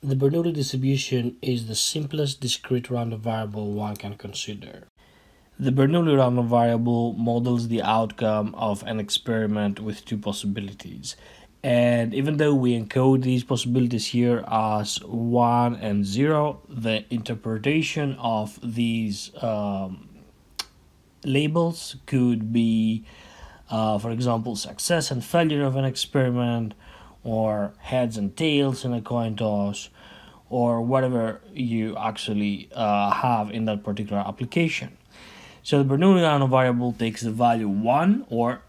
The Bernoulli distribution is the simplest discrete random variable one can consider. The Bernoulli random variable models the outcome of an experiment with two possibilities. And even though we encode these possibilities here as 1 and 0, the interpretation of these labels could be, for example, success and failure of an experiment, or heads and tails in a coin toss, or whatever you actually have in that particular application. So the Bernoulli random variable takes the value 1, or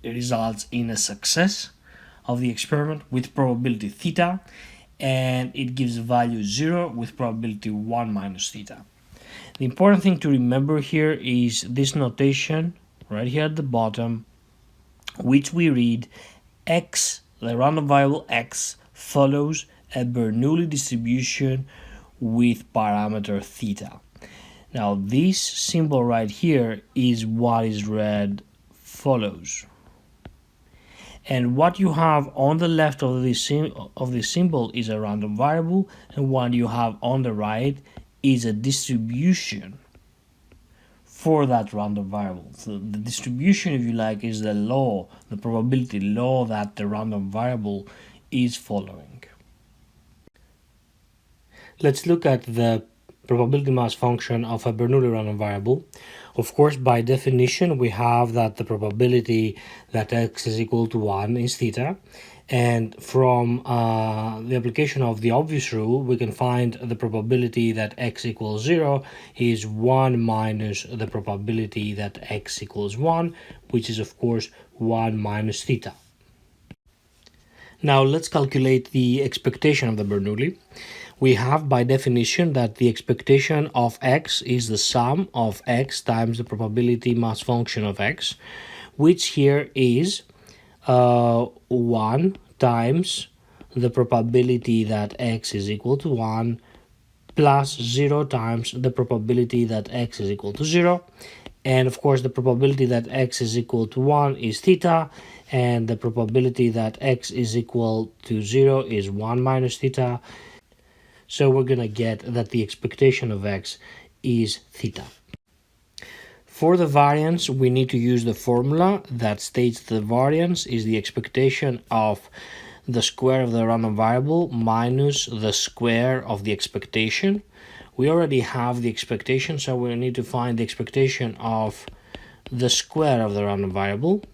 it results in a success of the experiment with probability theta, and it gives the value 0 with probability 1 minus theta. The important thing to remember here is this notation right here at the bottom, which we read x, the random variable x, follows a Bernoulli distribution with parameter theta. Now this symbol right here is what is read follows. And what you have on the left of this symbol is a random variable, and what you have on the right is a distribution for that random variable. So the distribution, if you like, is the law, the probability law that the random variable is following. Let's look at the probability mass function of a Bernoulli random variable. Of course, by definition, we have that the probability that x is equal to 1 is theta. And from the application of the obvious rule, we can find the probability that x equals 0 is 1 minus the probability that x equals 1, which is, of course, 1 minus theta. Now, let's calculate the expectation of the Bernoulli. We have by definition that the expectation of x is the sum of x times the probability mass function of x, which here is 1 times the probability that x is equal to 1 plus 0 times the probability that x is equal to 0. And of course the probability that x is equal to 1 is theta, and the probability that x is equal to 0 is 1 minus theta. So we're going to get that the expectation of x is theta. For the variance, we need to use the formula that states the variance is the expectation of the square of the random variable minus the square of the expectation. We already have the expectation, so we need to find the expectation of the square of the random variable.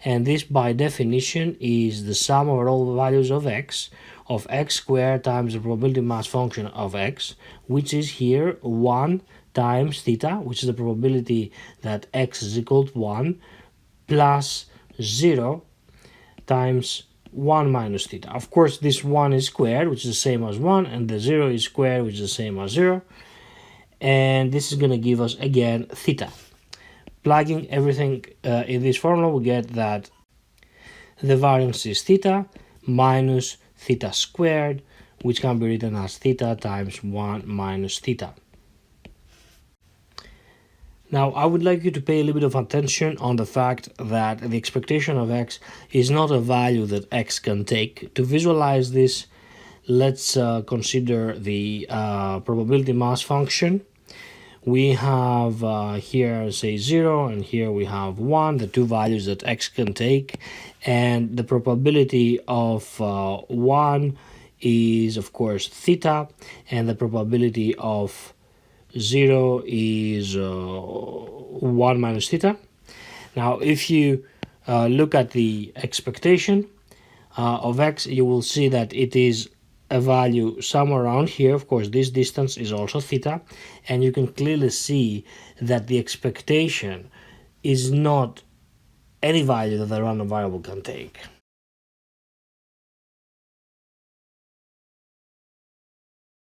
And this, by definition, is the sum over all the values of x squared times the probability mass function of x, which is here 1 times theta, which is the probability that x is equal to 1, plus 0 times 1 minus theta. Of course, this 1 is squared, which is the same as 1, and the 0 is squared, which is the same as 0. And this is going to give us, again, theta. Plugging everything in this formula, we get that the variance is theta minus theta squared, which can be written as theta times 1 minus theta. Now, I would like you to pay a little bit of attention on the fact that the expectation of x is not a value that x can take. To visualize this, let's consider the probability mass function. We have here, say, 0, and here we have 1, the two values that x can take. And the probability of 1 is, of course, theta, and the probability of 0 is 1 minus theta. Now, if you look at the expectation of x, you will see that it is a value somewhere around here. Of course, this distance is also theta, and you can clearly see that the expectation is not any value that the random variable can take.